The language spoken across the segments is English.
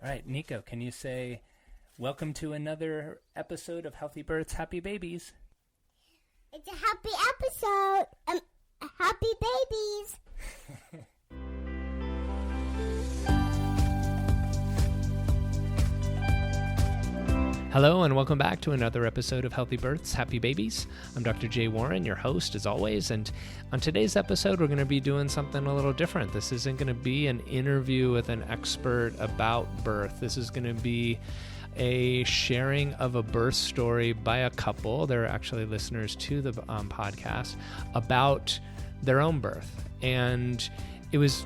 All right, Nico, can you say, welcome to another episode of Healthy Births, Happy Babies? It's a happy episode. Happy babies. Hello and welcome back to another episode of Healthy Births, Happy Babies. I'm Dr. Jay Warren, your host as always, and on today's episode we're going to be doing something a little different. This isn't going to be an interview with an expert about birth. This is going to be a sharing of a birth story by a couple. They're actually listeners to the podcast about their own birth. And it was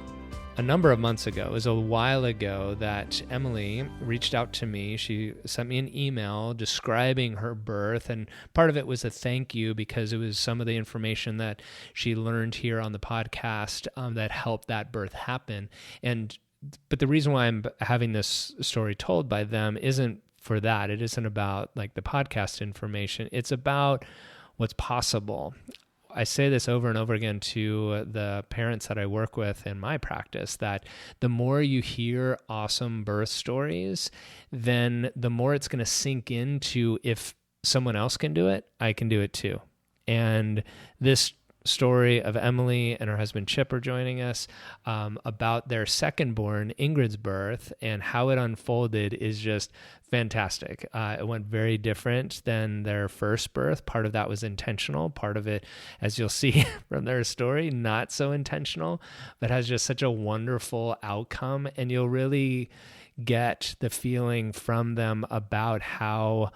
a number of months ago, it was a while ago, that Emily reached out to me. She sent me an email describing her birth, and part of it was a thank you because it was some of the information that she learned here on the podcast that helped that birth happen. But the reason why I'm having this story told by them isn't for that. It isn't about like the podcast information. It's about what's possible. I say this over and over again to the parents that I work with in my practice, that the more you hear awesome birth stories, then the more it's going to sink into, if someone else can do it, I can do it too. And this story of Emily and her husband Chip are joining us about their second born, Ingrid's birth, and how it unfolded is just fantastic. It went very different than their first birth. Part of that was intentional. Part of it, as you'll see from their story, not so intentional, but has just such a wonderful outcome. And you'll really get the feeling from them about how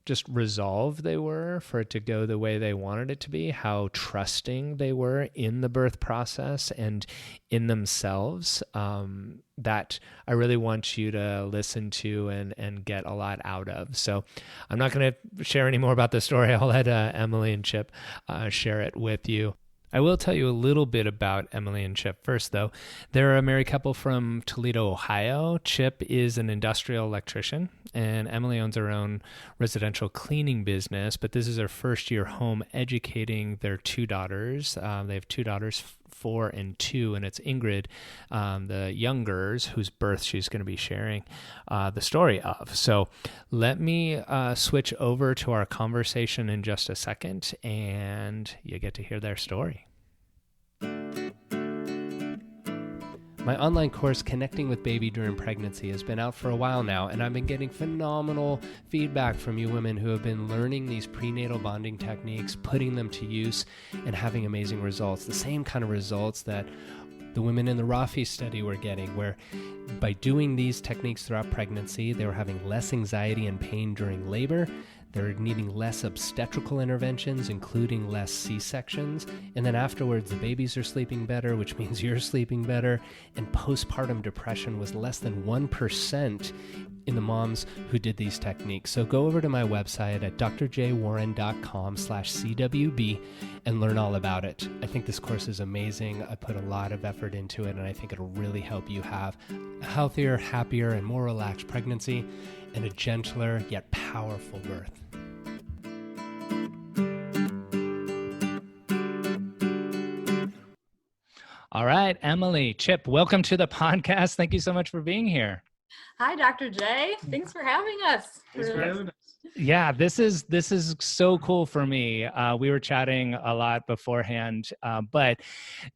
just resolved they were for it to go the way they wanted it to be, how trusting they were in the birth process and in themselves, that I really want you to listen to and get a lot out of. So I'm not going to share any more about the story. I'll let Emily and Chip share it with you. I will tell you a little bit about Emily and Chip first, though. They're a married couple from Toledo, Ohio. Chip is an industrial electrician, and Emily owns her own residential cleaning business, but this is her first year home educating their two daughters. They have two daughters, 4 and 2, and it's Ingrid, the youngers, whose birth she's going to be sharing the story of. So let me switch over to our conversation in just a second, and you get to hear their story. My online course, Connecting with Baby During Pregnancy, has been out for a while now, and I've been getting phenomenal feedback from you women who have been learning these prenatal bonding techniques, putting them to use, and having amazing results. The same kind of results that the women in the Rafi study were getting, where by doing these techniques throughout pregnancy, they were having less anxiety and pain during labor. They're needing less obstetrical interventions, including less C-sections. And then afterwards, the babies are sleeping better, which means you're sleeping better. And postpartum depression was less than 1% in the moms who did these techniques. So go over to my website at drjwarren.com/CWB and learn all about it. I think this course is amazing. I put a lot of effort into it, and I think it'll really help you have a healthier, happier, and more relaxed pregnancy and a gentler yet powerful birth. All right, Emily, Chip, welcome to the podcast. Thank you so much for being here. Hi, Dr. J. Thanks for having us. Yeah, this is so cool for me. We were chatting a lot beforehand, but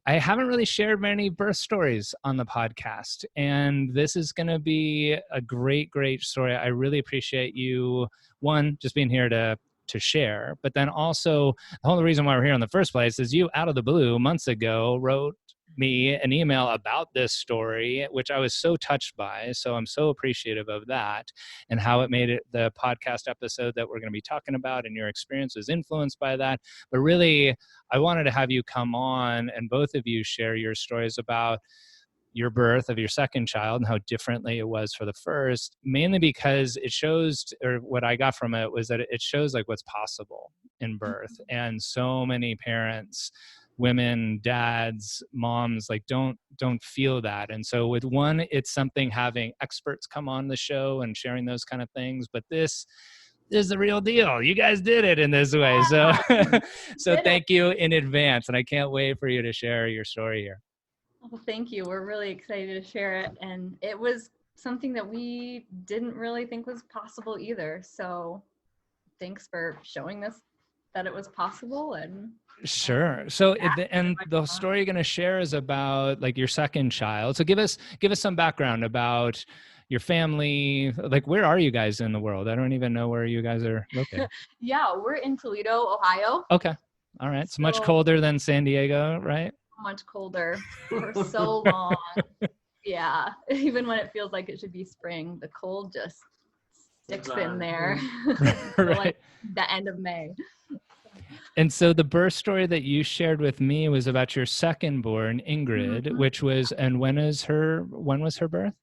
I haven't really shared many birth stories on the podcast, and this is going to be a great story. I really appreciate you, one, just being here to share, but then also the whole reason why we're here in the first place is you, out of the blue, months ago, wrote me an email about this story, which I was so touched by. So I'm so appreciative of that and how it made it the podcast episode that we're going to be talking about, and your experience was influenced by that. But really, I wanted to have you come on and both of you share your stories about your birth of your second child and how differently it was for the first, mainly because it shows, or what I got from it was that it shows like what's possible in birth. And so many parents, women, dads, moms, like don't feel that. And so with one, it's something having experts come on the show and sharing those kind of things, but this is the real deal. You guys did it in this way. So thank you in advance. And I can't wait for you to share your story here. Well, thank you. We're really excited to share it. And it was something that we didn't really think was possible either. So thanks for showing us that it was possible. And Sure. So, yeah, and the story you're going to share is about like your second child. So give us some background about your family. Like, where are you guys in the world? I don't even know where you guys are located. yeah, we're in Toledo, Ohio. Okay. All right. It's much So colder than San Diego, right? much colder for so long. Yeah, even when it feels like it should be spring, the cold just sticks in there. So Right. like the end of May. And so the birth story that you shared with me was about your second born, Ingrid, Mhm. which was, and when was her birth?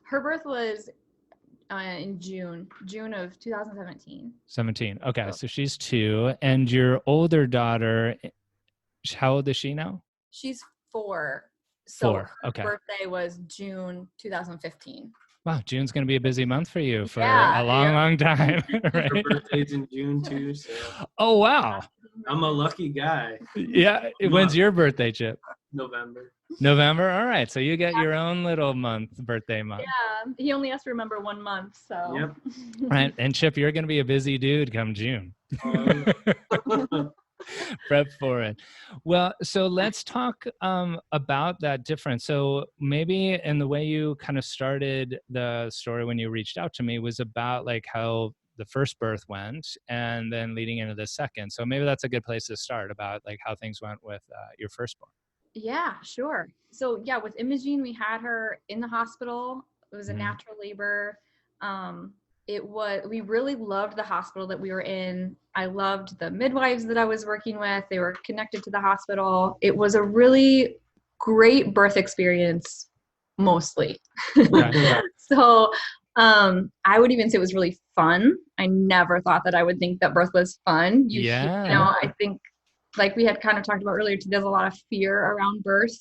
Her birth was in June of 2017. 17. Okay. So So she's 2. And your older daughter, how old is she now? she's 4. So 4. her Okay. birthday was June 2015. Wow. June's going to be a busy month for you for Yeah, a long, long time. Her Right? birthday's in June too, so Oh, wow. I'm a lucky guy. Yeah. When's your birthday, Chip? November. November. All right. So you get your own little birthday month. Yeah, he only has to remember 1 month. So Yep. Right. And Chip, you're going to be a busy dude come June. Prep for it. Well, so let's talk about that difference. So maybe in the way you kind of started the story when you reached out to me was about like how the first birth went and then leading into the second. So maybe that's a good place to start about like how things went with your firstborn. yeah, sure. So yeah, with Imogene, we had her in the hospital. It was a Mhm. natural labor. We really loved the hospital that we were in. I loved the midwives that I was working with. They were connected to the hospital. It was a really great birth experience, mostly. Okay. So I would even say it was really fun. I never thought that I would think that birth was fun. Yeah. I think like we had kind of talked about earlier, there's a lot of fear around birth.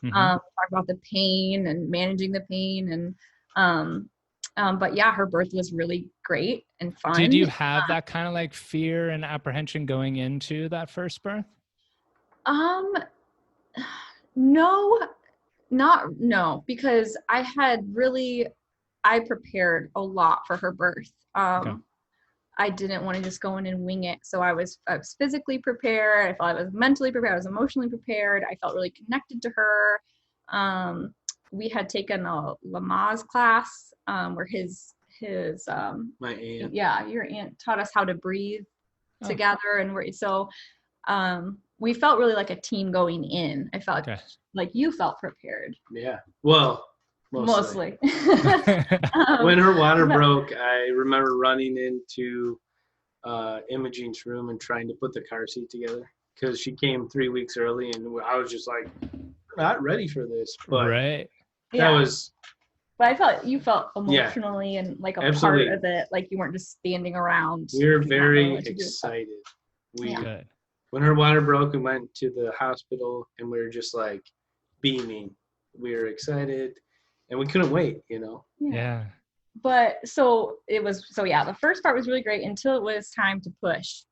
Mhm. Talk about the pain and managing the pain but yeah, her birth was really great and fun. Did you have that kind of like fear and apprehension going into that first birth? No, because I prepared a lot for her birth. Okay. I didn't want to just go in and wing it. So I was physically prepared. I felt I was mentally prepared. I was emotionally prepared. I felt really connected to her. We had taken a Lamaze class where his My aunt. your aunt taught us how to breathe Oh. together, and we felt really like a team going in. I felt Okay. like you felt prepared. Yeah. Well, mostly. Mostly. When her water but- broke, I remember running into Imogene's room and trying to put the car seat together because she came 3 weeks early, and I was just like, not ready for this. But Right. that was But I felt you felt emotionally and like a absolutely. part of it, like you weren't just standing around. we were not knowing very what to do. excited. We Yeah. Good. When her water broke, we went to the hospital and we were just like beaming. We were excited and we couldn't wait, Yeah. But the first part was really great until it was time to push.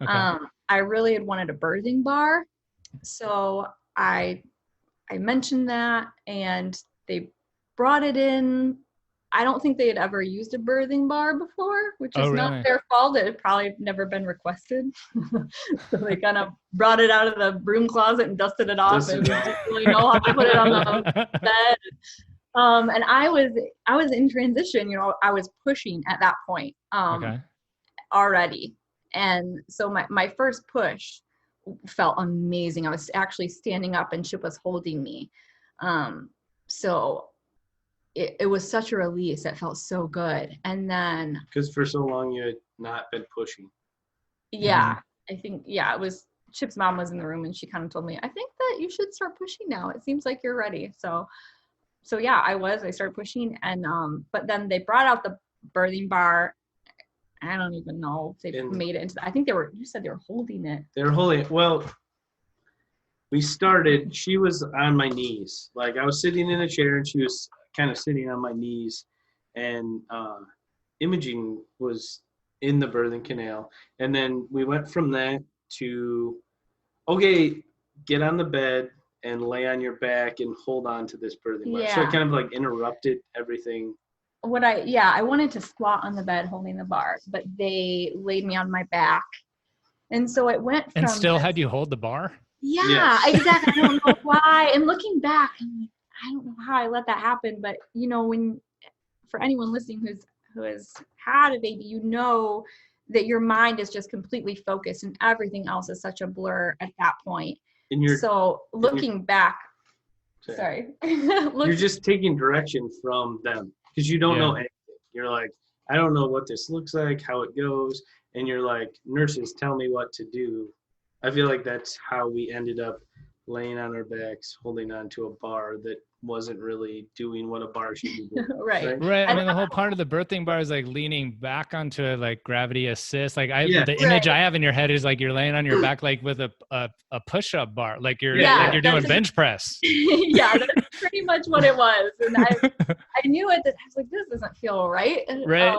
Okay. I really had wanted a birthing bar, so I mentioned that, and they brought it in. I don't think they had ever used a birthing bar before, which is Oh, not really? their fault. It had probably never been requested. So they kind of brought it out of the broom closet and dusted it off, and didn't really know how to put it on the bed. And I was in transition. I was pushing at that point Okay. already, and so my first push felt amazing. I was actually standing up, and Chip was holding me. So it was such a release. It felt so good. And then because for so long you had not been pushing. yeah, I think it was Chip's mom was in the room, and she kind of told me, I think that you should start pushing now. It seems like you're ready. So yeah, I started pushing, and but then they brought out the birthing bar. I don't even know if they made it into I think you said they were holding it. They were holding it. Well, she was on my knees. Like I was sitting in a chair and she was kind of sitting on my knees, and Imogene was in the birthing canal. And then we went from that to, okay, get on the bed and lay on your back and hold on to this birthing bar. Yeah. So it kind of like interrupted everything. I wanted to squat on the bed holding the bar, but they laid me on my back. And so it went from And still had you hold the bar? Yeah, Yes. exactly. I don't know why. And looking back, I'm like, I don't know how I let that happen. But when for anyone listening who has had a baby, that your mind is just completely focused and everything else is such a blur at that point. So looking back, sorry. You're just taking direction from them because you don't know anything. You're like, I don't know what this looks like, how it goes. And you're like, nurses, tell me what to do. I feel like that's how we ended up laying on our backs, holding on to a bar that wasn't really doing what a bar should be doing. Right. Right. I mean, the whole part of the birthing bar is like leaning back onto it, like gravity assist. Like the image I have in your head is like you're laying on your back, like with a push-up bar, like you're doing bench press. Yeah, that's pretty much what it was. And I knew it. That I was like, this doesn't feel right. Right.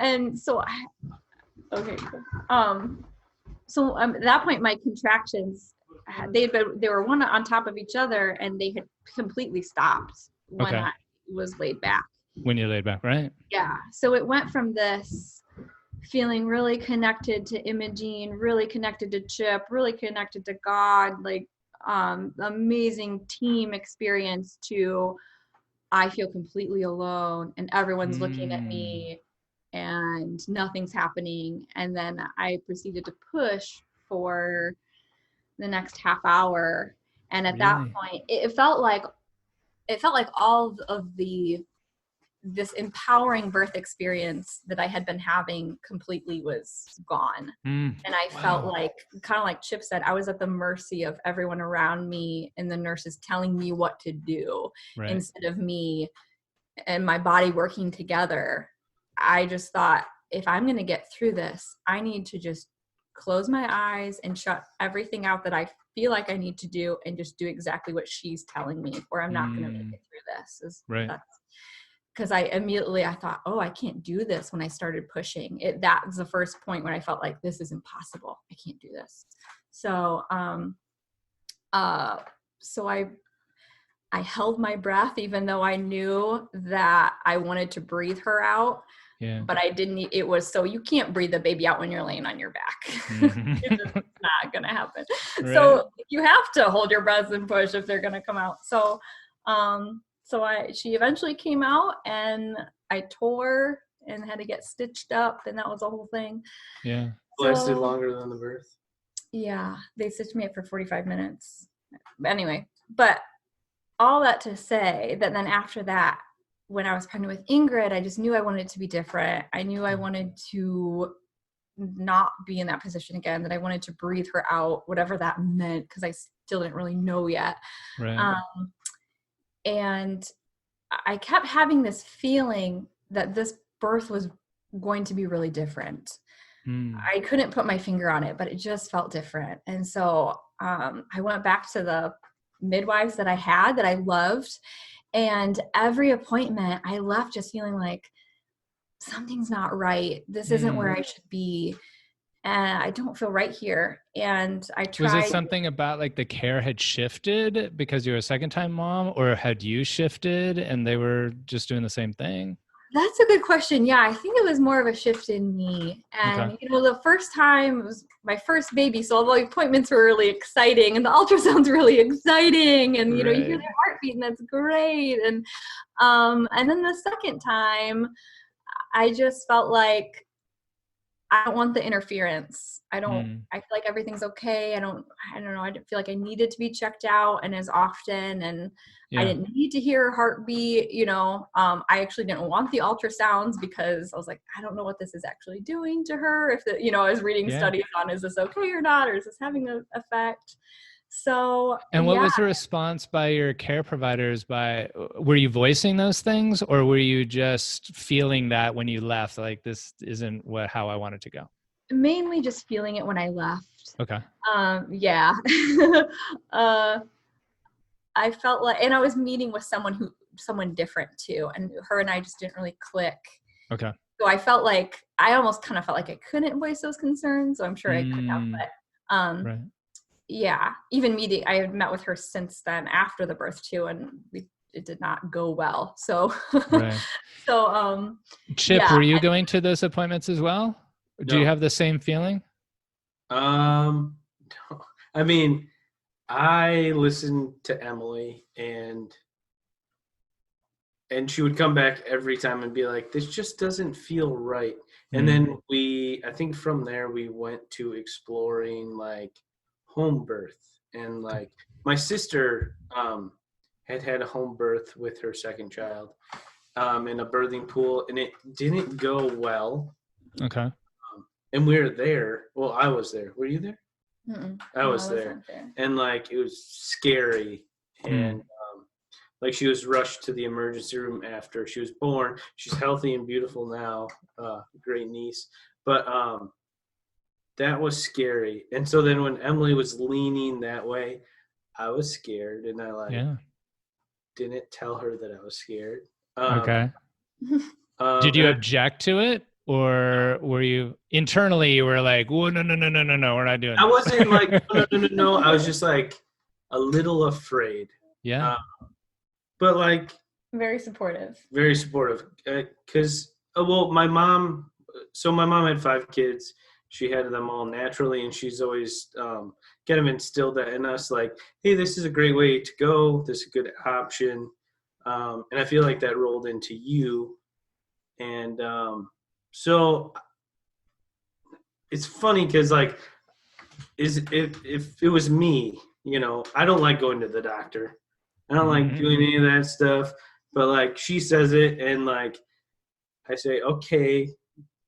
And so so at that point, my contractions, they were one on top of each other, and they had completely stopped when I was laid back. When you laid back, right? Yeah. So it went from this feeling really connected to Imogene, really connected to Chip, really connected to God, like amazing team experience, to I feel completely alone and everyone's looking at me and nothing's happening. And then I proceeded to push for the next half hour. And at that point, it felt like all of this empowering birth experience that I had been having completely was gone. And I felt like, kind of like Chip said, I was at the mercy of everyone around me and the nurses telling me what to do instead of me and my body working together. I just thought, if I'm going to get through this, I need to just close my eyes and shut everything out that I feel like I need to do and just do exactly what she's telling me, or I'm not going to make it through this. Because I thought, oh, I can't do this. When I started pushing it, that was the first point when I felt like this is impossible. I can't do this. So, I held my breath, even though I knew that I wanted to breathe her out. Yeah. But I didn't. It was so you can't breathe the baby out when you're laying on your back. It's not gonna happen. Right. So you have to hold your breath and push if they're gonna come out. So, she eventually came out, and I tore and had to get stitched up, and that was the whole thing. Yeah. Lasted longer than the birth. Yeah, they stitched me up for 45 minutes. Anyway, but all that to say that then after that, when I was pregnant with Ingrid, I just knew I wanted it to be different. I knew I wanted to not be in that position again, that I wanted to breathe her out, whatever that meant, because I still didn't really know yet. Right. And I kept having this feeling that this birth was going to be really different. I couldn't put my finger on it, but it just felt different. And so I went back to the midwives that I had, that I loved. And every appointment I left just feeling like something's not right. This isn't where I should be. And I don't feel right here. And I tried. Was it something about like the care had shifted because you were a second time mom, or had you shifted and they were just doing the same thing? That's a good question. Yeah, I think it was more of a shift in me. And, the first time, it was my first baby. So all the appointments were really exciting and the ultrasound's really exciting. And, you hear their heartbeat and that's great. And then the second time, I just felt like I don't want the interference. I feel like everything's okay. I don't know. I didn't feel like I needed to be checked out and as often. And I didn't need to hear her heartbeat. I actually didn't want the ultrasounds because I was like, I don't know what this is actually doing to her. If I was reading studies on, is this okay or not? Or is this having an effect? So, and what was the response by your care providers? Were you voicing those things, or were you just feeling that when you left, like this isn't how I wanted to go? Mainly just feeling it when I left. Okay. Yeah. I felt like, and I was meeting with someone different too, and her and I just didn't really click. Okay. So I almost kind of felt like I couldn't voice those concerns. So I'm sure I could have, but, yeah, even meeting, I had met with her since then after the birth too, and it did not go well. So, Right. so, Chip, yeah. were you going to those appointments as well? Do you No. have the same feeling? I mean, I listened to Emily, and she would come back every time and be like, this just doesn't feel right. And then I think from there we went to exploring like home birth, and like my sister had a home birth with her second child in a birthing pool, and it didn't go well. Okay. And we were there. Well, I was there. Were you there? I was there. And like it was scary, and like she was rushed to the emergency room after she was born. She's healthy and beautiful now, great niece. But that was scary. And so then when Emily was leaning that way, I was scared, and I didn't tell her that I was scared. Okay. Did you object to it? Or were you internally, you were like, whoa, no, we're not doing I this. wasn't like, no. I was just like a little afraid. Yeah. But like. Very supportive. Very supportive. Because, my mom had 5 kids. She had them all naturally, and she's always kind of instilled that in us, like, hey, this is a great way to go. This is a good option. And I feel like that rolled into you. And so it's funny because, like, if it was me, I don't like going to the doctor. I don't like doing any of that stuff. But, like, she says it, and, like, I say, okay,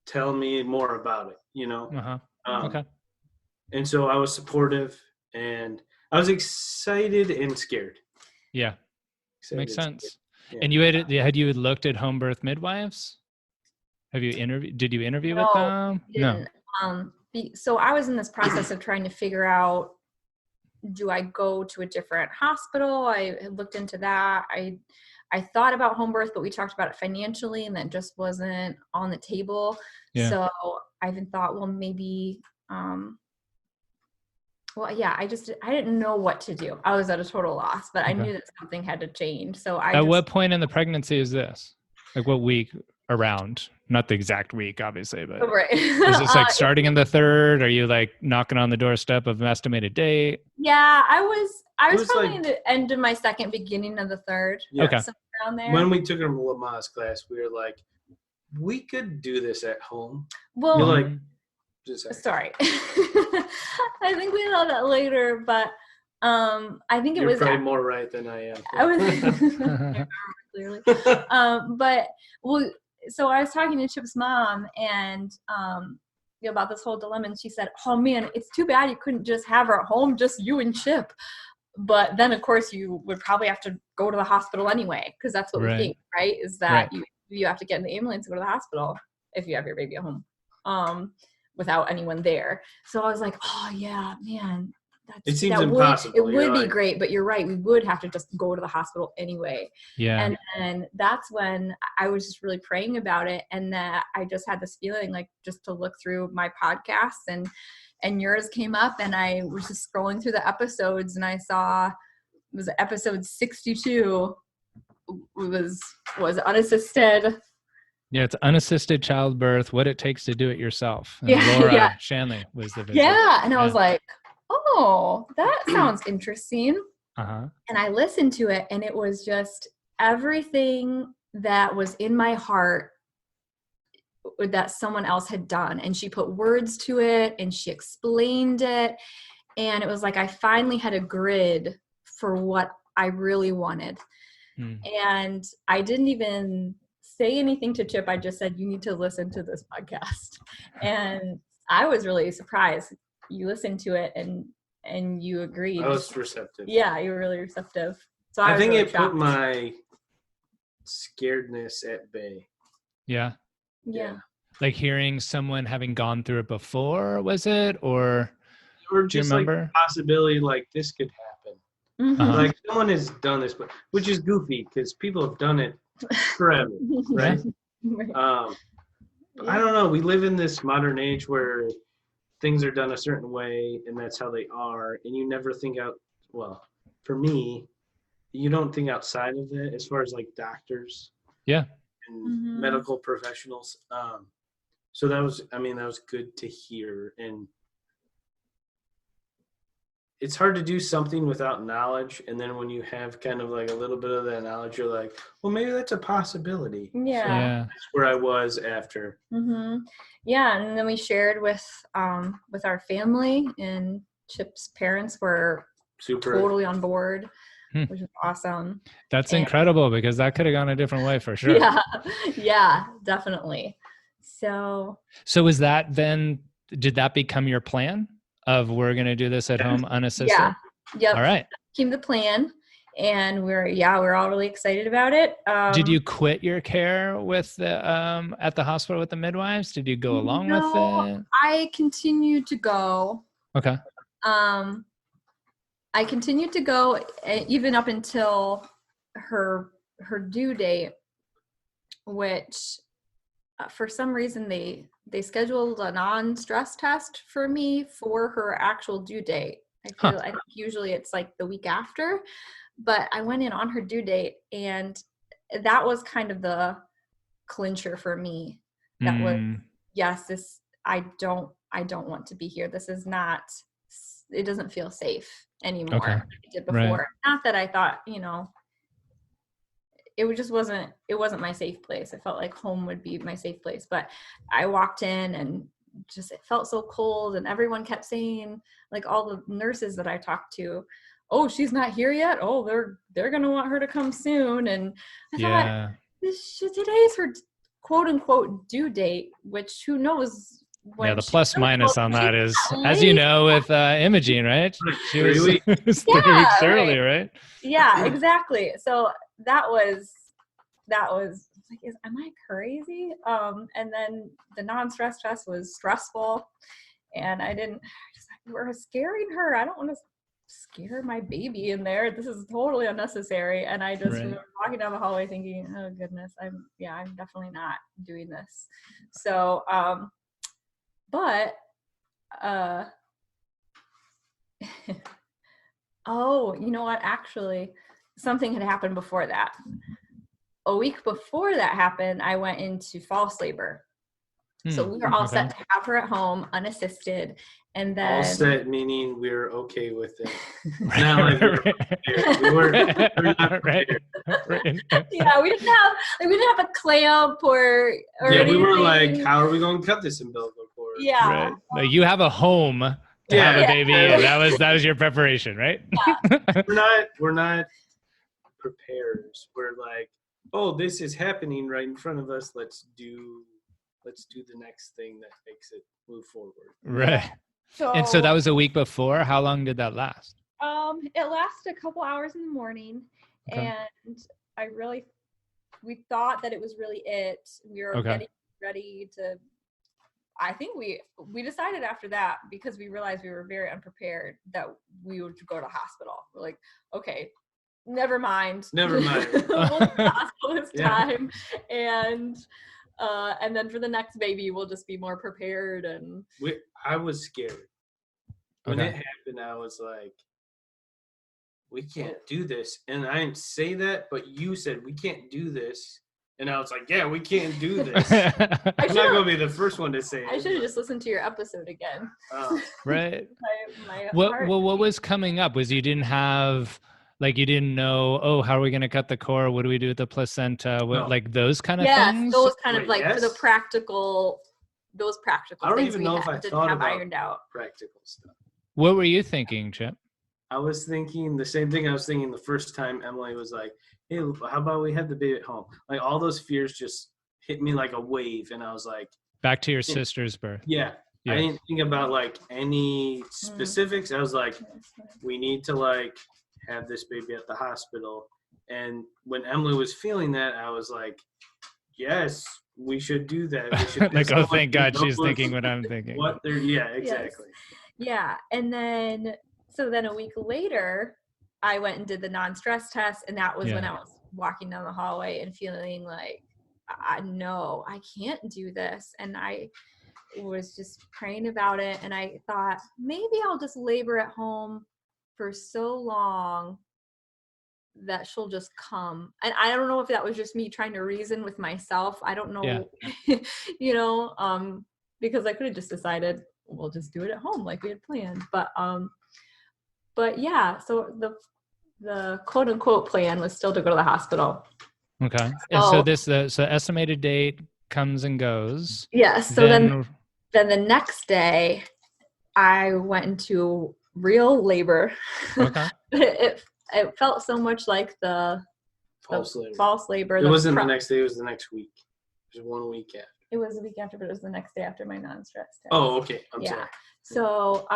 tell me more about it, Okay. And so I was supportive, and I was excited and scared. Yeah. Makes sense. Yeah. And had you looked at home birth midwives? Have you did you interview with them? No. So I was in this process of trying to figure out, do I go to a different hospital? I had looked into that. I thought about home birth, but we talked about it financially, and that just wasn't on the table. Yeah. So I even thought, well, maybe, I didn't know what to do. I was at a total loss, but I knew that something had to change. So at what point in the pregnancy is this? Like what week around? Not the exact week, obviously, but right. Is this like starting in the 3rd? Are you like knocking on the doorstep of an estimated date? Yeah, I was probably like, in the end of my 2nd, beginning of the 3rd. Yeah. Okay. Somewhere around there. When we took her to Lama's class, we were like, we could do this at home. Well, you're like, sorry. I think we know that later, but I think You're probably more right than I am. I was clearly. So I was talking to Chip's mom, and about this whole dilemma, and she said, oh man, it's too bad you couldn't just have her at home, just you and Chip. But then of course you would probably have to go to the hospital anyway, because that's what we think, right? Is that you have to get in the ambulance and go to the hospital if you have your baby at home without anyone there. So I was like, oh yeah, man. It seems impossible. It would be great, but you're right. We would have to just go to the hospital anyway. Yeah. And that's when I was just really praying about it. And that I just had this feeling, like, just to look through my podcasts, and yours came up, and I was just scrolling through the episodes, and I saw it was episode 62 was unassisted. Yeah, it's unassisted childbirth, what it takes to do it yourself. And Laura Shanley was the visit. Yeah. And I was like, oh, that sounds interesting. And I listened to it, and it was just everything that was in my heart that someone else had done. And she put words to it, and she explained it. And it was like I finally had a grid for what I really wanted. And I didn't even say anything to Chip. I just said, you need to listen to this podcast. And I was really surprised. You listened to it and you agreed. I was receptive. Yeah, you were really receptive. So I think really it put my scaredness at bay. Yeah. Like hearing someone having gone through it before, was it? Or just do you remember? Like possibility like this could happen. Like someone has done this, but which is goofy because people have done it forever, right? I don't know. We live in this modern age where things are done a certain way and that's how they are, and you never think out. Well, for me, you don't think outside of it as far as like doctors Yeah. and medical professionals. So that was good to hear. And it's hard to do something without knowledge, and then when you have kind of like a little bit of that knowledge, you're like, well, maybe that's a possibility. Yeah. That's where I was after. Yeah, and then we shared with our family, and Chip's parents were Super totally on board, which is awesome. That's incredible, because that could have gone a different way for sure. Yeah, definitely. So is that then, did that become your plan of we're going to do this at home unassisted? Yeah. Yep. All right. Became the plan, and we're all really excited about it. Did you quit your care with the at the hospital with the midwives? Did you go along with it? I continued to go. Okay. I continued to go even up until her due date, which for some reason they scheduled a non-stress test for me for her actual due date. I think usually it's like the week after, but I went in on her due date, and that was kind of the clincher for me. That was, yes, I don't want to be here. This is not, it doesn't feel safe anymore. Okay. Like it did before. Right. Not that I thought, it wasn't my safe place. I felt like home would be my safe place, but I walked in and just, it felt so cold, and everyone kept saying, like all the nurses that I talked to, oh, she's not here yet. Oh, they're going to want her to come soon. And I thought, today's her quote unquote due date, which who knows when. The plus minus on that is, as you know, with Imogene, right? She was 3 weeks early, right? Yeah, exactly. So that was like, am I crazy? And then the non-stress test was stressful, and we're scaring her. I don't want to scare my baby in there. This is totally unnecessary. And I just remember walking down the hallway thinking, oh goodness, I'm definitely not doing this. So, but, oh, you know what? Actually, something had happened before that. A week before that happened, I went into false labor. So we were all set to have her at home, unassisted, and then all set meaning we're okay with it. Not like we were not prepared. Yeah, we didn't have a clamp or anything. We were like, how are we going to cut this umbilical cord? Yeah, right. No, you have a home to have a baby, and that was your preparation, right? Yeah. We're not preparers. We're like, oh, this is happening right in front of us. Let's do the next thing that makes it move forward. Right. So that was a week before. How long did that last? It lasted a couple hours in the morning, and we thought that it was really it. We were getting ready to. I think we decided after that, because we realized we were very unprepared, that we would go to hospital. We're like, okay, never mind. We'll go to hospital this time, and then for the next baby, we'll just be more prepared. And I was scared when it happened. I was like, we can't do this. And I didn't say that, but you said we can't do this. And I was like, yeah, we can't do this. I'm not going to be the first one to say it. I should have just listened to your episode again. Right. What was coming up? Was you didn't have... Like you didn't know, oh, how are we going to cut the cord? What do we do with the placenta? Like those kind of things? Yes, those kind of the practical, those practical things. I don't even know if I thought about ironed out. Practical stuff. What were you thinking, Chip? I was thinking the same thing I was thinking the first time Emily was like, hey, how about we have the baby at home? Like all those fears just hit me like a wave. And I was like. Back to your sister's birth. Yeah. I didn't think about like any specifics. I was like, we need to like have this baby at the hospital. And when Emily was feeling that, I was like, yes, we should do that. We should like, oh, thank God she's thinking what I'm thinking. Exactly. Yes. Yeah. And then, so then a week later, I went and did the non-stress test. And that was when I was walking down the hallway and feeling like, no, I can't do this. And I was just praying about it. And I thought, maybe I'll just labor at home for so long that she'll just come. And I don't know if that was just me trying to reason with myself. I don't know, you know, because I could have just decided we'll just do it at home like we had planned. But yeah, so the quote unquote plan was still to go to the hospital. Okay. And so so estimated date comes and goes. Yeah. So then the next day I went into real labor. Okay. It felt so much like the false labor. It wasn't the next day, it was the next week. It was 1 week after. It was the week after, but it was the next day after my non-stress test. Oh, okay. I'm sorry. So,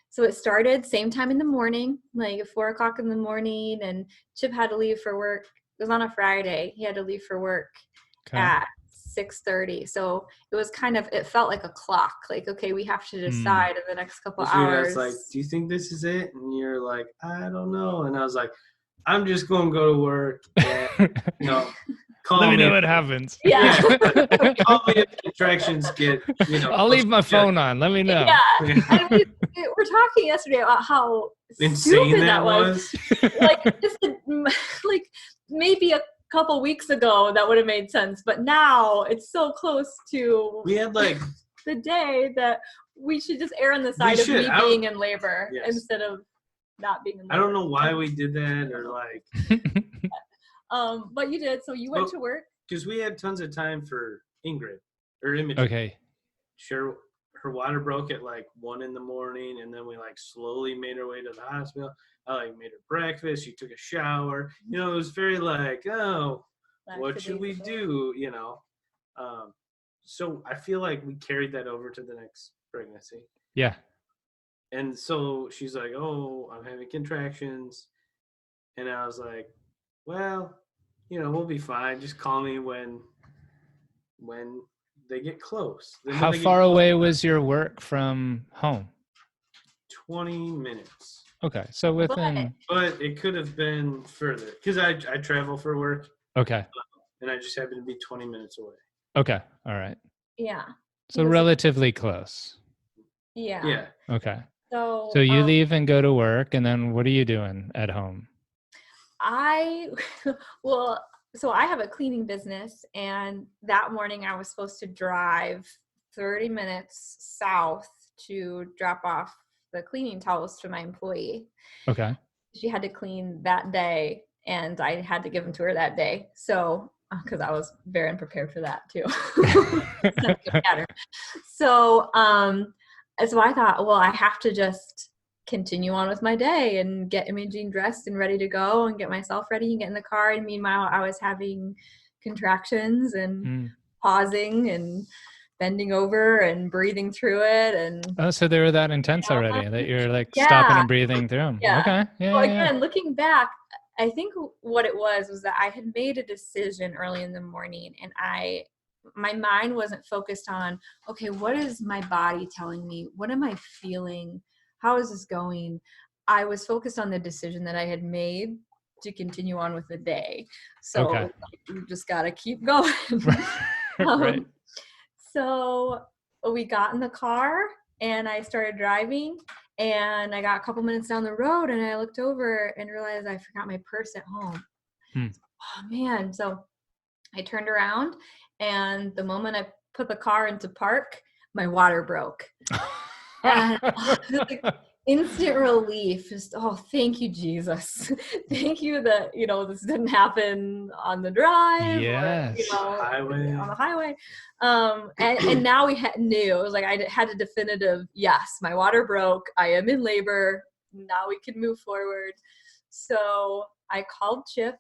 so it started same time in the morning, like 4:00 in the morning, and Chip had to leave for work. It was on a Friday. He had to leave for work at 6:30. So it was it felt like a clock. Like, okay, we have to decide in the next couple hours. I was like, do you think this is it? And you're like, I don't know. And I was like, I'm just going to go to work and, you know, let me know what happens. Yeah. Call me if contractions get, you know. I'll leave my phone on. Let me know. Yeah. And we were talking yesterday about how insane that was. Like maybe a couple weeks ago that would have made sense, but now it's so close to we had like the day that we should just err on the side of me being in labor instead of not being in labor. I don't know why we did that or like but you did. So you went to work because we had tons of time for Ingrid or Imogene. Okay. Sure, her water broke at like 1 a.m, and then we like slowly made our way to the hospital. I like made her breakfast. She took a shower. You know, it was very like, oh, what should we do? You know, so I feel like we carried that over to the next pregnancy. Yeah. And so she's like, oh, I'm having contractions, and I was like, well, you know, we'll be fine. Just call me when they get close. How far away was your work from home? 20 minutes. Okay, so within. But it could have been further because I travel for work. Okay. And I just happen to be 20 minutes away. Okay, all right. Yeah. So relatively close. Yeah. Yeah. Okay. So you leave and go to work, and then what are you doing at home? So I have a cleaning business, and that morning I was supposed to drive 30 minutes south to drop off the cleaning towels to my employee. Okay. She had to clean that day, and I had to give them to her that day. So, because I was very unprepared for that too. So I thought, well, I have to just continue on with my day and get Imogene dressed and ready to go and get myself ready and get in the car. And meanwhile, I was having contractions and pausing and bending over and breathing through it. And so they were that intense already that you're like stopping and breathing through them. Yeah. Okay. Yeah. Well, again, looking back, I think what it was that I had made a decision early in the morning, and my mind wasn't focused on, okay, what is my body telling me? What am I feeling? How is this going? I was focused on the decision that I had made to continue on with the day. So you just got to keep going. Right. So we got in the car and I started driving, and I got a couple minutes down the road and I looked over and realized I forgot my purse at home. Oh man. So I turned around, and the moment I put the car into park, my water broke. And like instant relief. Just, oh, thank you, Jesus. Thank you that, this didn't happen on the drive. Yes. Or, on the highway. And now we knew. It was like I had a definitive, yes, my water broke. I am in labor. Now we can move forward. So I called Chip.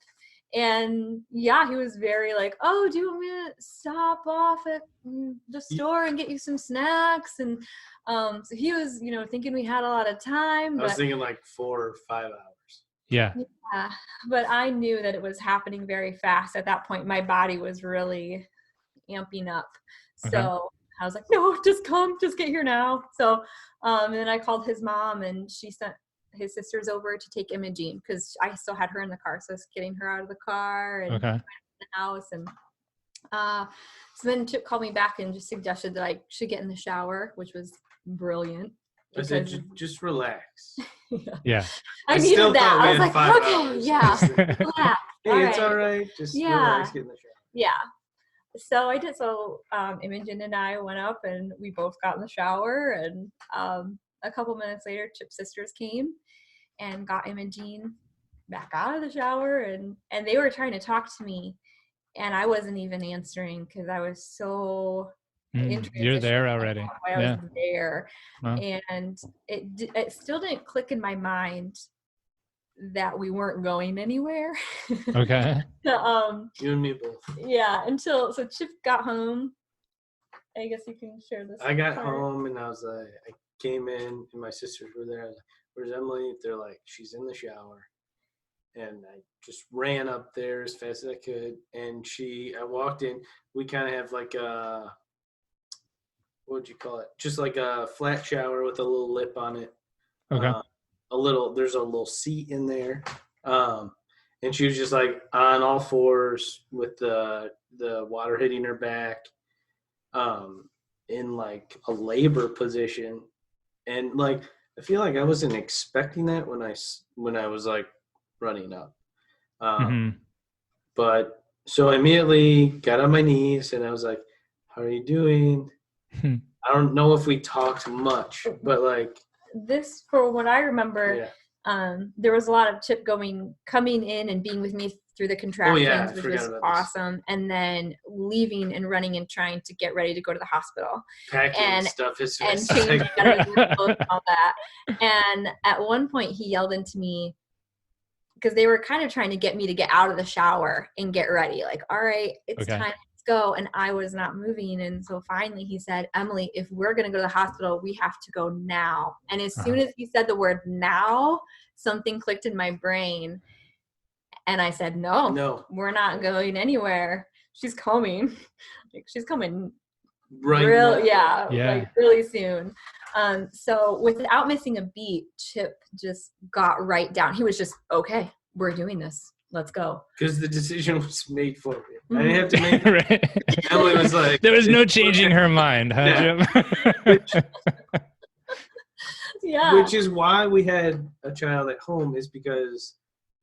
And yeah, he was very like, oh, do you want me to stop off at the store and get you some snacks? And so he was, thinking we had a lot of time. I was thinking like 4 or 5 hours. Yeah. But I knew that it was happening very fast. At that point, my body was really amping up. So I was like, no, just get here now. So and then I called his mom, and she sent his sisters over to take Imogene because I still had her in the car. So I was getting her out of the car and the house. And So then Chip called me back and just suggested that I should get in the shower, which was brilliant. I said, just relax. Yeah. I needed that. I was like, 5 okay, hours. yeah, relax. Hey, it's all right. Just relax, get in the shower. Yeah. So I did. So Imogene and I went up and we both got in the shower. And a couple minutes later, Chip's sisters came and got Imogene back out of the shower. And they were trying to talk to me. And I wasn't even answering because I was so you're there already. I was there. Wow. And it still didn't click in my mind that we weren't going anywhere. Okay. You and me both. Yeah, so Chip got home. I guess you can share this. I got home and I was like, I came in and my sisters were there. Like, where's Emily? They're like, she's in the shower. And I just ran up there as fast as I could. And I walked in. We kind of have like a, what would you call it? Just like a flat shower with a little lip on it. Okay. There's a little seat in there. And she was just like on all fours with the water hitting her back, in like a labor position. And like, I feel like I wasn't expecting that when I was like running up. But so I immediately got on my knees and I was like, how are you doing? I don't know if we talked much, but like this, for what I remember, there was a lot of Chip coming in and being with me through the contractions, which was awesome. And then leaving and running and trying to get ready to go to the hospital. Packing stuff and changing clothes and all that. And at one point he yelled into me, because they were kind of trying to get me to get out of the shower and get ready. Like, all right, it's time, let's go. And I was not moving. And so finally he said, Emily, if we're going to go to the hospital, we have to go now. And as soon as he said the word now, something clicked in my brain. And I said, no, we're not going anywhere. She's coming. Like, she's coming right now. Like really soon. So without missing a beat, Chip just got right down. He was just, okay, we're doing this. Let's go. Because the decision was made for me. I didn't have to make it. Right. Emily was like, there was no changing her mind, huh, Chip? Which is why we had a child at home, is because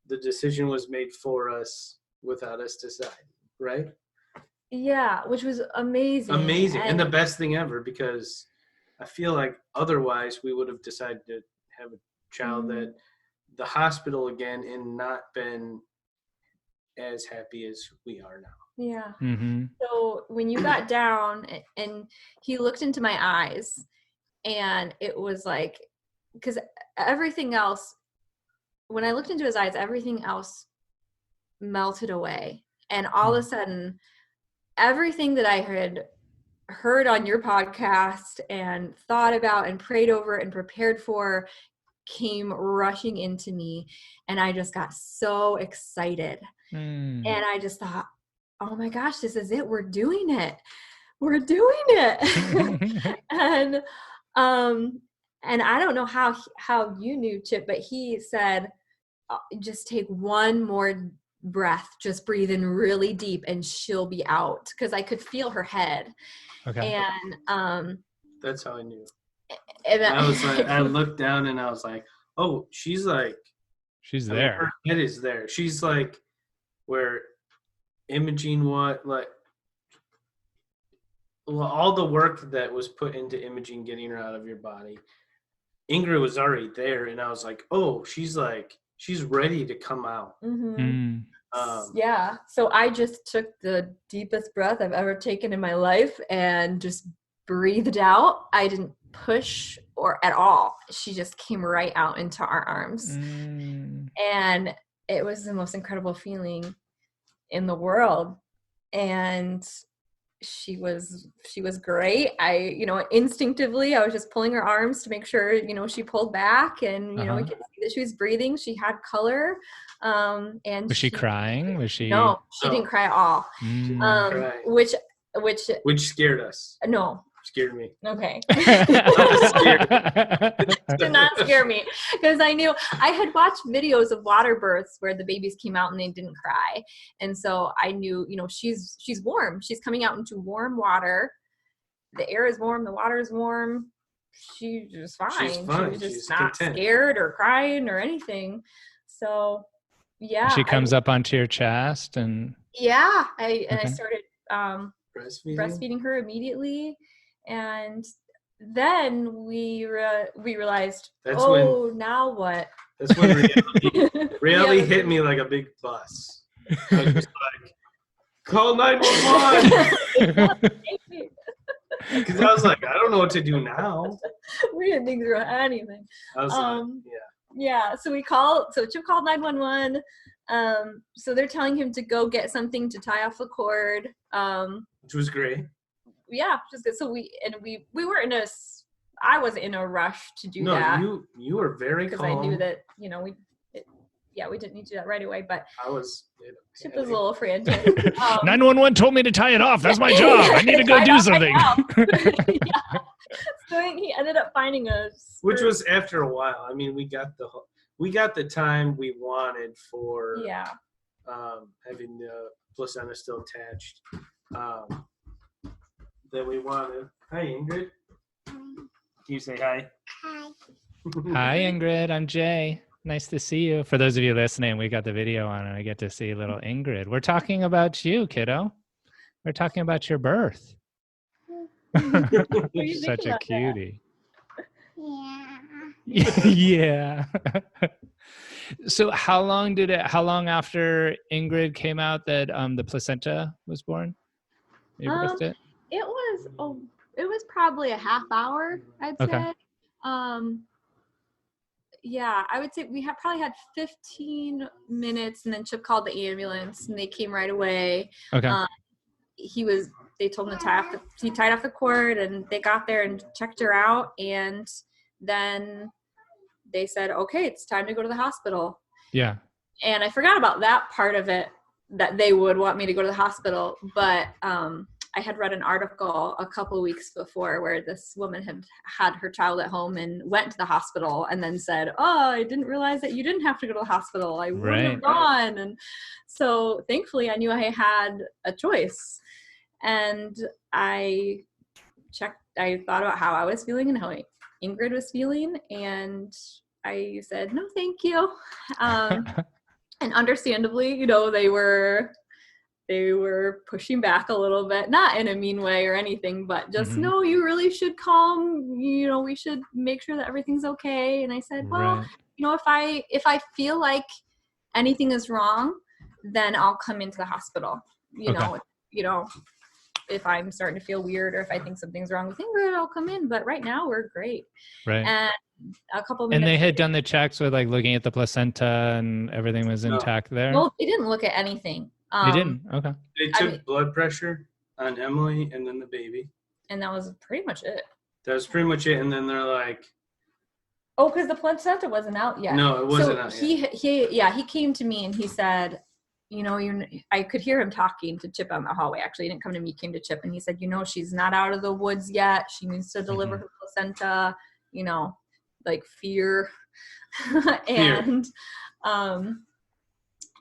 the decision was made for us without us deciding, right? Yeah, which was amazing. Amazing. And the best thing ever, because I feel like otherwise we would have decided to have a child at the hospital again and not been as happy as we are now. Yeah. So when you got down and he looked into my eyes, and it was like, because everything else, when I looked into his eyes, everything else melted away. And all of a sudden, everything that I had heard on your podcast and thought about and prayed over and prepared for came rushing into me. And I just got so excited. And I just thought, oh my gosh, this is it. We're doing it. We're doing it. And I don't know how you knew, Chip, but he said, just take one more breath, just breathe in really deep and she'll be out. Because I could feel her head. Okay. And that's how I knew. And I was like, I looked down and I was like, oh, she's there. Her head is there. She's like where Imogene all the work that was put into Imogene getting her out of your body. Ingrid was already there, and I was like, oh, she's ready to come out. So I just took the deepest breath I've ever taken in my life and just breathed out. I didn't push or at all. She just came right out into our arms. And it was the most incredible feeling in the world. And she was great. Instinctively, I was just pulling her arms to make sure, she pulled back and, we could see that she was breathing. She had color. And was she crying? No, she didn't cry at all. Which scared us. No, scared me. Okay. Scared. Did not scare me because I knew I had watched videos of water births where the babies came out and they didn't cry. And so I knew, she's warm. She's coming out into warm water. The air is warm. The water is warm. She's just fine. She's fine. She was just She's not content. scared or crying or anything. So, yeah. She comes up onto your chest and. Yeah. I started breastfeeding her immediately. And then we realized, That's now what? That's when reality hit me like a big bus. I was just like, call 911. Because I was like, I don't know what to do now. We didn't think through anything. I was like, Yeah, so Chip called 911. So they're telling him to go get something to tie off the cord. Which was great. Yeah, just good. So we weren't I wasn't in a rush to do that. No, you were very calm. Because I knew that, we didn't need to do that right away, but I was. Chip was a little frantic. 911 told me to tie it off. That's my job. I need to go do something. Yeah. So he ended up finding us. Which was after a while. I mean, we got the time we wanted for having the placenta still attached. That we wanted. Hi, Ingrid. Can you say hi? Hi. Hi, Ingrid. I'm Jay. Nice to see you. For those of you listening, we got the video on and I get to see little Ingrid. We're talking about you, kiddo. We're talking about your birth. Such a cutie. Yeah. Yeah. So how long after Ingrid came out that the placenta was born? You birthed it? It was probably a half hour, I'd say. Yeah, I would say we probably had 15 minutes, and then Chip called the ambulance, and they came right away. Okay. They told him to he tied off the cord, and they got there and checked her out, and then they said, okay, it's time to go to the hospital. Yeah. And I forgot about that part of it, that they would want me to go to the hospital, but I had read an article a couple of weeks before where this woman had her child at home and went to the hospital and then said, I didn't realize that you didn't have to go to the hospital. I wouldn't have gone. And so thankfully I knew I had a choice. And I thought about how I was feeling and how Ingrid was feeling. And I said, no, thank you. And understandably, they were pushing back a little bit, not in a mean way or anything, but just, no, you really should calm, we should make sure that everything's okay. And I said, well, if I feel like anything is wrong, then I'll come into the hospital, if I'm starting to feel weird or if I think something's wrong with Ingrid, I'll come in. But right now we're great. Right. And a couple minutes. And they had done the checks with looking at the placenta and everything was intact there? Well, they didn't look at anything. They didn't? Okay. They took blood pressure on Emily and then the baby. And that was pretty much it. That was pretty much it. And then they're like... Oh, because the placenta wasn't out yet. No, it wasn't out yet. He came to me and he said, I could hear him talking to Chip on the hallway. Actually, he didn't come to me, he came to Chip. And he said, she's not out of the woods yet. She needs to deliver her placenta, fear.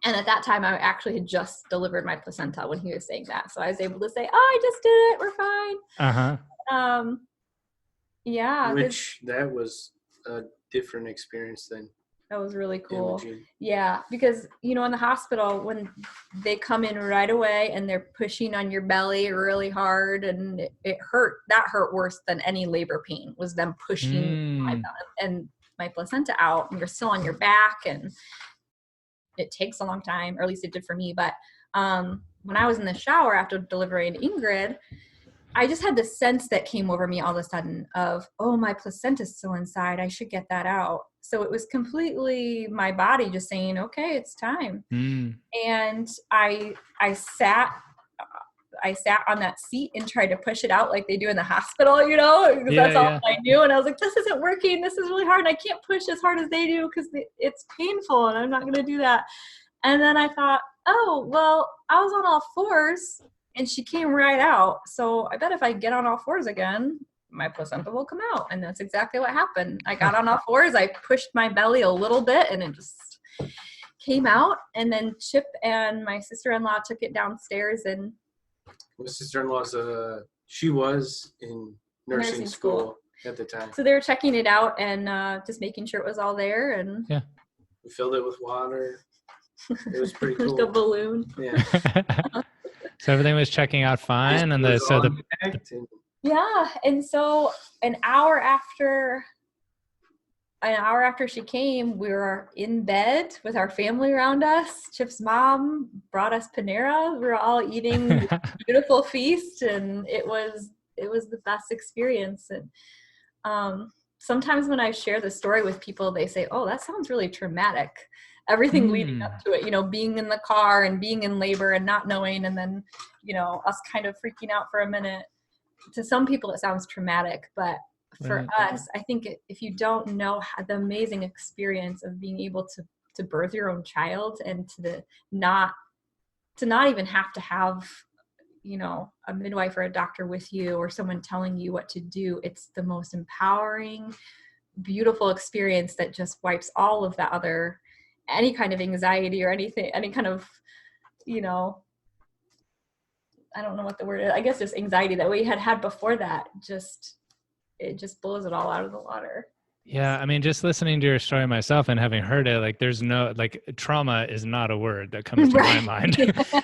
And at that time, I actually had just delivered my placenta when he was saying that. So I was able to say, I just did it. We're fine. Uh-huh. Yeah. Which, that was a different experience than that was really cool. Imogene. Yeah. Because, in the hospital, when they come in right away and they're pushing on your belly really hard and it hurt, that hurt worse than any labor pain, was them pushing my belly and my placenta out, and you're still on your back, and it takes a long time, or at least it did for me. But when I was in the shower after delivering Ingrid, I just had this sense that came over me all of a sudden of, my placenta's still inside. I should get that out. So it was completely my body just saying, okay, it's time. And I sat on that seat and tried to push it out like they do in the hospital, because that's all I knew. And I was like, this isn't working. This is really hard. And I can't push as hard as they do because it's painful and I'm not going to do that. And then I thought, I was on all fours and she came right out. So I bet if I get on all fours again, my placenta will come out. And that's exactly what happened. I got on all fours. I pushed my belly a little bit and it just came out. And then Chip and my sister-in-law took it downstairs. And my sister-in-law's she was in nursing school at the time. So they were checking it out and just making sure it was all there. And yeah, we filled it with water. It was pretty cool. Like a balloon. Yeah. So everything was checking out fine, and yeah, and so an hour after she came, we were in bed with our family around us. Chip's mom brought us Panera. We were all eating this beautiful feast, and it was the best experience. And sometimes when I share the story with people, they say, "Oh, that sounds really traumatic." Everything leading up to it, being in the car and being in labor and not knowing, and then, us kind of freaking out for a minute. To some people, it sounds traumatic, but for us, I think if you don't know the amazing experience of being able to birth your own child and to not even have to have, a midwife or a doctor with you or someone telling you what to do, it's the most empowering, beautiful experience that just wipes all of that other, any kind of anxiety or anything, any kind of, I don't know what the word is. I guess just anxiety that we had before that. It just blows it all out of the water. Yeah, I mean, just listening to your story myself and having heard it, there's no, trauma is not a word that comes to my mind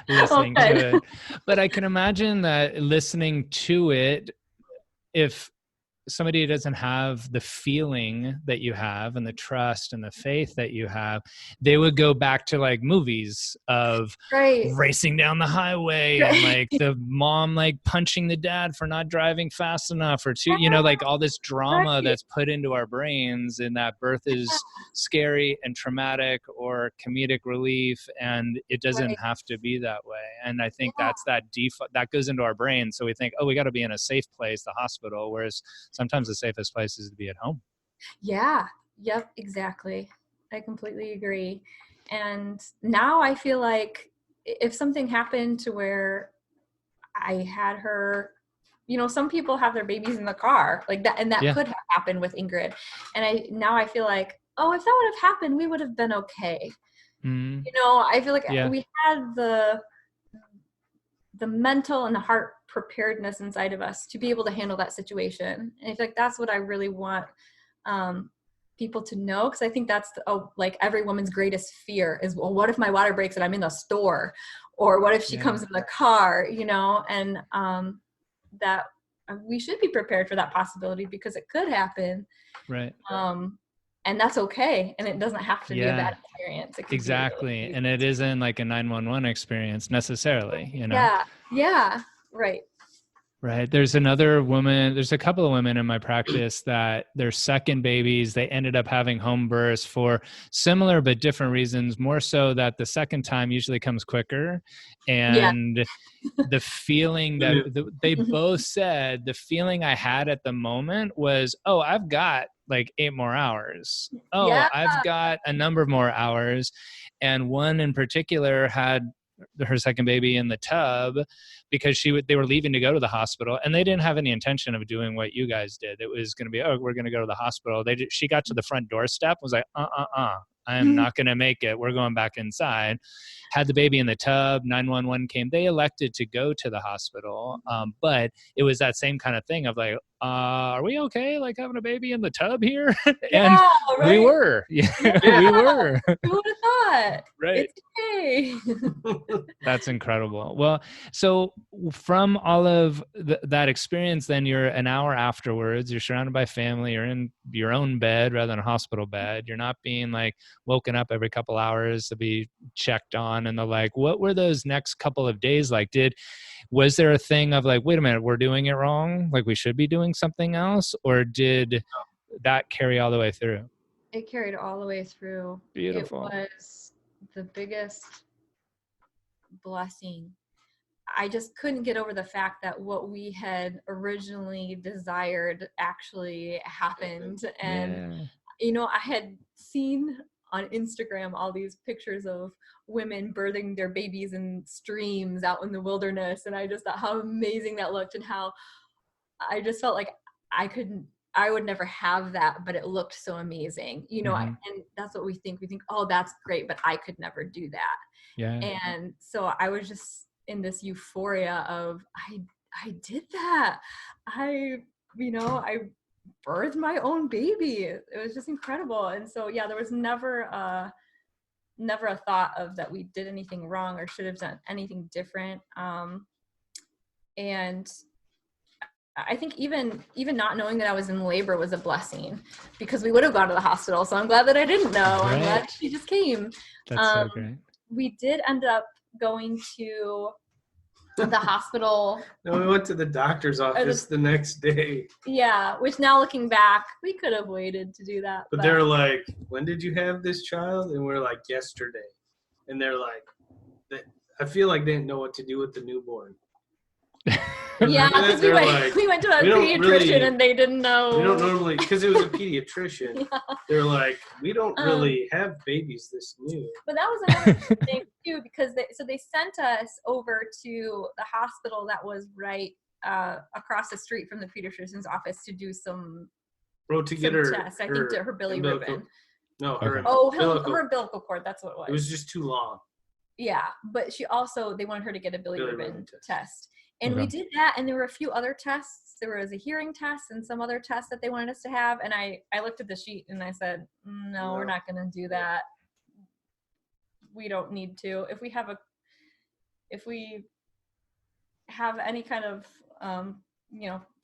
listening to it. But I can imagine that listening to it, if somebody doesn't have the feeling that you have and the trust and the faith that you have, they would go back to movies of racing down the highway and the mom punching the dad for not driving fast enough or all this drama that's put into our brains, and that birth is scary and traumatic or comedic relief, and it doesn't have to be that way. And I think that's that default that goes into our brain. So we think, oh, we got to be in a safe place, the hospital, whereas sometimes the safest place is to be at home. Yeah. Yep. Exactly. I completely agree. And now I feel like if something happened to where I had her, some people have their babies in the car like that, and that could have happened with Ingrid. And now I feel like, oh, if that would have happened, we would have been okay. Mm. I feel like we had the mental and the heart preparedness inside of us to be able to handle that situation. And I feel like that's what I really want people to know, because I think that's every woman's greatest fear is, well, what if my water breaks and I'm in the store, or what if she comes in the car, and that we should be prepared for that possibility because it could happen. Right. And that's okay. And it doesn't have to be a bad experience. Exactly. Really, and it isn't like a 911 experience necessarily, Yeah. Right. Right. There's a couple of women in my practice that their second babies, they ended up having home births for similar but different reasons, more so that the second time usually comes quicker. And the feeling that they both said, the feeling I had at the moment was, oh, I've got 8 more hours. Oh, I've got a number of more hours. And one in particular had her second baby in the tub because they were leaving to go to the hospital, and they didn't have any intention of doing what you guys did. It was going to be, oh, we're going to go to the hospital. She got to the front doorstep, was like, I am not going to make it. We're going back inside. Had the baby in the tub. 911 came. They elected to go to the hospital. But it was that same kind of thing of are we okay? Having a baby in the tub here? And we were. Yeah, we were. Who would have thought? Right. It's okay. That's incredible. Well, so from all of that experience, then you're an hour afterwards, you're surrounded by family, you're in your own bed rather than a hospital bed. You're not being woken up every couple hours to be checked on and what were those next couple of days like? Was there a thing of wait a minute, we're doing it wrong? We should be doing something else? Or did that carry all the way through? It carried all the way through. Beautiful. It was the biggest blessing. I just couldn't get over the fact that what we had originally desired actually happened. And, I had seen on Instagram all these pictures of women birthing their babies in streams out in the wilderness, and I just thought how amazing that looked, and how I just felt like I would never have that, but it looked so amazing, you know. And that's what we think, oh, that's great, but I could never do that. Yeah. And so I was just in this euphoria of I did that. I birthed my own baby. It was just incredible. And so, yeah, there was never a thought of that we did anything wrong or should have done anything different. And I think even not knowing that I was in labor was a blessing, because we would have gone to the hospital. So I'm glad that I didn't know. Right. I'm glad she just came. That's so great. We did end up going to the hospital. No, we went to the doctor's office the next day. Yeah, which now looking back, we could have waited to do that. But they're like, when did you have this child? And we're like, yesterday. And they're like, I feel like they didn't know what to do with the newborn. Yeah, because we went to a pediatrician and they didn't know. We don't normally, because it was a pediatrician. Yeah. They're like, we don't really have babies this new. But that was another thing too, because they sent us over to the hospital that was right across the street from the pediatrician's office to do some tests. I think to her bilirubin. No, her umbilical cord. That's what it was. It was just too long. Yeah, but they wanted her to get a bilirubin test. And we did that, and there were a few other tests. There was a hearing test and some other tests that they wanted us to have. And I looked at the sheet and I said, no, we're not going to do that. We don't need to. If we have any kind of,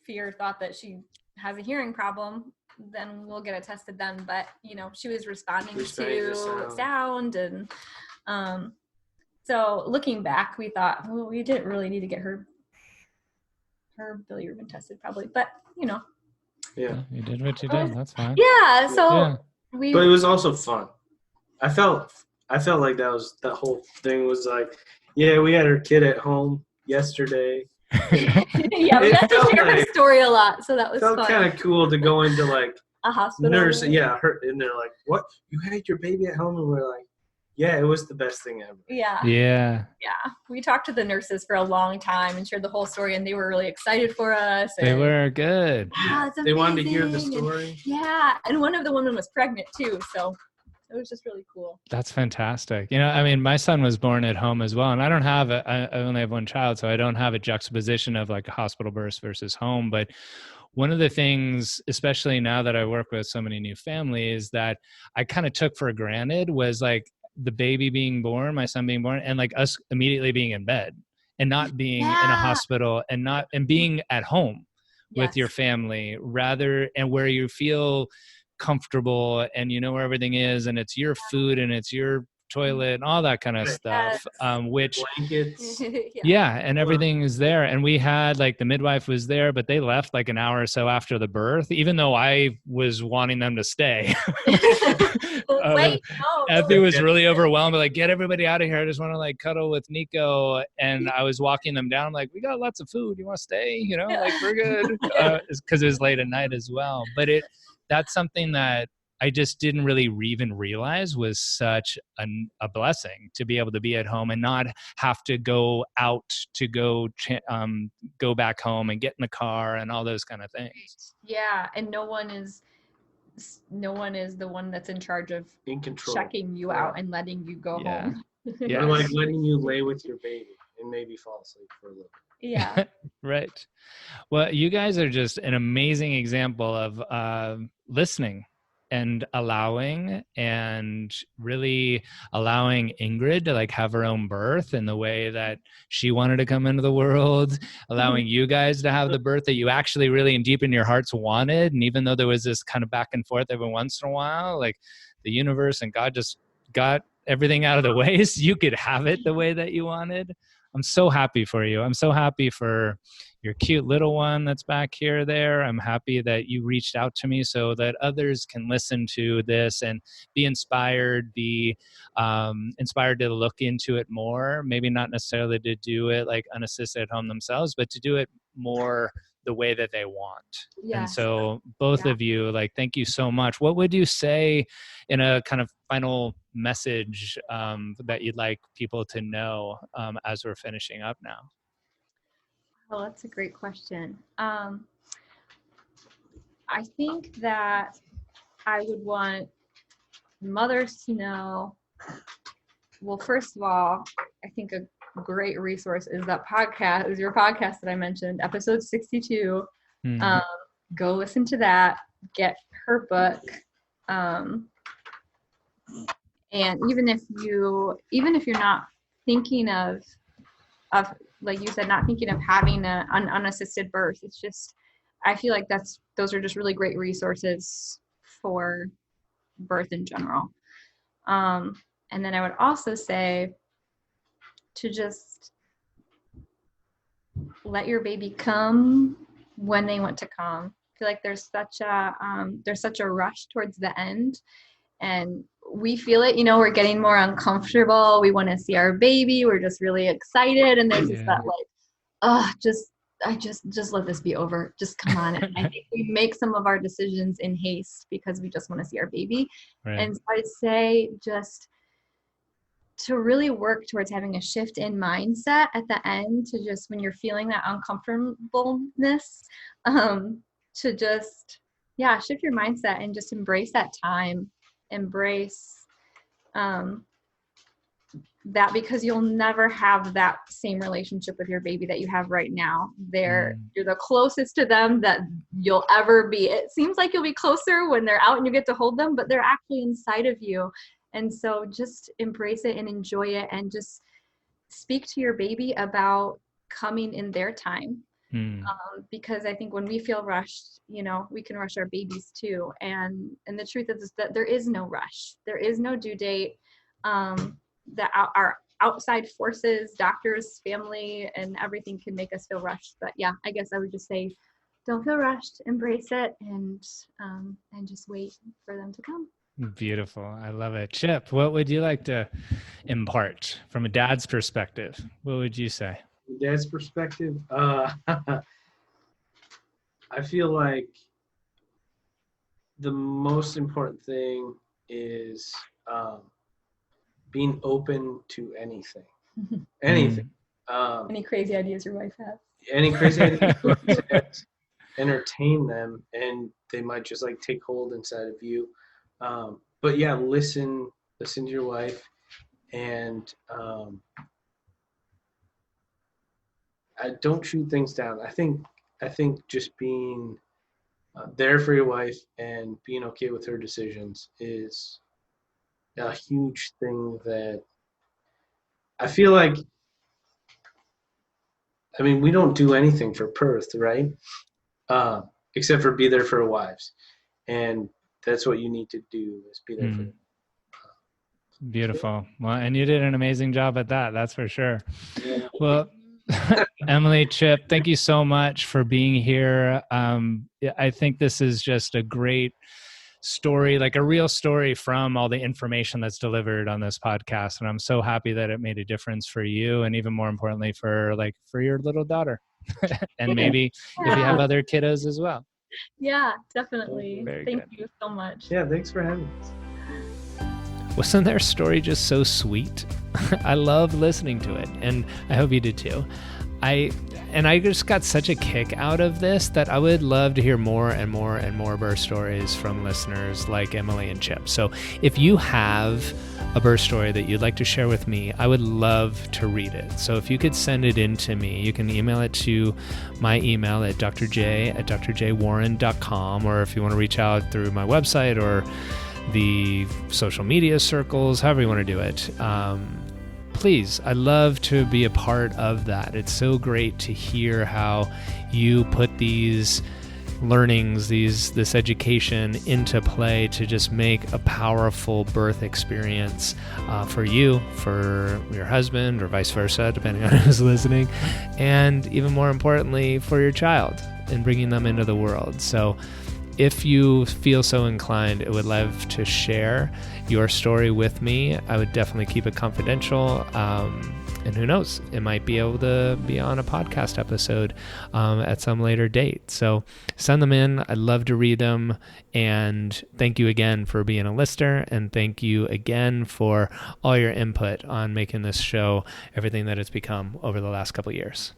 fear, thought that she has a hearing problem, then we'll get it tested then. But, she was responding to sound. And so looking back, we thought, well, we didn't really need to get her bilirubin tested probably, but Yeah, you did what you did. That's fine. Yeah, so but it was also fun. I felt like that whole thing was like, yeah, we had our kid at home yesterday. Yeah, we got to share her story a lot, so that was fun. Felt kind of cool to go into like a hospital nurse, and they're like, what, you had your baby at home? And we're like, yeah, it was the best thing ever. Yeah. We talked to the nurses for a long time and shared the whole story, and they were really excited for us. They were good. Yeah, it's amazing. They wanted to hear the story. And one of the women was pregnant too, so it was just really cool. That's fantastic. My son was born at home as well, and I only have one child, so I don't have a juxtaposition of like a hospital birth versus home. But one of the things, especially now that I work with so many new families, that I kind of took for granted was like the baby being born, my son being born, and like us immediately being in bed and not being in a hospital and being at home with your family and where you feel comfortable and you know where everything is and it's your food and it's your toilet and all that kind of stuff, which blankets. And everything is there. And we had like the midwife was there, but they left like an hour or so after the birth, even though I was wanting them to stay. Effie was really overwhelmed, like, get everybody out of here. I just want to like cuddle with Nico. And I was walking them down. I'm like, we got lots of food. You want to stay? Like we're good. Because it was late at night as well. But that's something that I just didn't really even realize was such a blessing to be able to be at home and not have to go out to go back home and get in the car and all those kind of things. Yeah, and no one is the one that's in charge of checking you out and letting you go home. Or like letting you lay with your baby and maybe fall asleep for a little bit. Yeah. Right. Well, you guys are just an amazing example of listening and really allowing Ingrid to like have her own birth in the way that she wanted to come into the world, allowing you guys to have the birth that you actually really and deep in your hearts wanted. And even though there was this kind of back and forth every once in a while, like the universe and God just got everything out of the way so you could have it the way that you wanted. I'm so happy for you. I'm so happy for your cute little one that's back here there. I'm happy that you reached out to me so that others can listen to this and be inspired, inspired to look into it more. Maybe not necessarily to do it like unassisted at home themselves, but to do it more the way that they want. And Yes. so both Yeah. of you, like, thank you so much. What would you say in a kind of final message that you'd like people to know as we're finishing up now? Well, that's a great question. I think that I would want mothers to know, well, first of all, I think a great resource is your podcast that I mentioned, episode 62. Go listen to that, get her book. And even if you're not thinking of like you said, not thinking of having an unassisted birth, it's just, I feel like those are just really great resources for birth in general. And then I would also say to just let your baby come when they want to come. I feel like there's such a rush towards the end, and we feel it, we're getting more uncomfortable. We want to see our baby. We're just really excited. And there's just that just let this be over. Just come on. And I think we make some of our decisions in haste because we just want to see our baby. Right. And so I'd say just to really work towards having a shift in mindset at the end, to just, when you're feeling that uncomfortableness, to just, shift your mindset and just embrace that time. Embrace that, because you'll never have that same relationship with your baby that you have right now. You're the closest to them that you'll ever be. It seems like you'll be closer when they're out and you get to hold them, but they're actually inside of you. And so just embrace it and enjoy it, and just speak to your baby about coming in their time. Because I think when we feel rushed, we can rush our babies too. And the truth is that there is no rush. There is no due date. That our outside forces, doctors, family, and everything can make us feel rushed. But yeah, I guess I would just say, don't feel rushed, embrace it, and just wait for them to come. Beautiful. I love it. Chip, what would you like to impart from a dad's perspective? What would you say? Dad's perspective, I feel like the most important thing is being open to anything. Any crazy ideas your wife has? Any crazy ideas, entertain them, and they might just like take hold inside of you. But yeah, listen to your wife, and I don't shoot things down. I think just being there for your wife and being okay with her decisions is a huge thing that I feel like, we don't do anything for Perth, right? Except for be there for our wives. And that's what you need to do, is be there for them. Beautiful. Well, and you did an amazing job at that. That's for sure. Yeah. Well, Emily, Chip, thank you so much for being here. I think this is just a great story, like a real story from all the information that's delivered on this podcast. And I'm so happy that it made a difference for you, and even more importantly for your little daughter. And maybe if you have other kiddos as well. Yeah, definitely. Very Thank good. you so much. Yeah, thanks for having us. Wasn't their story just so sweet? I love listening to it, and I hope you did too. I just got such a kick out of this that I would love to hear more and more and more birth stories from listeners like Emily and Chip. So if you have a birth story that you'd like to share with me, I would love to read it. So if you could send it in to me, you can email it to my email at drj@drjwarren.com, or if you want to reach out through my website or the social media circles, however you want to do it. Please, I'd love to be a part of that. It's so great to hear how you put these learnings, this education into play to just make a powerful birth experience for you, for your husband, or vice versa, depending on who's listening, and even more importantly, for your child, and bringing them into the world. So if you feel so inclined, I would love to share your story with me. I would definitely keep it confidential. And who knows, it might be able to be on a podcast episode at some later date. So send them in. I'd love to read them. And thank you again for being a listener. And thank you again for all your input on making this show everything that it's become over the last couple of years.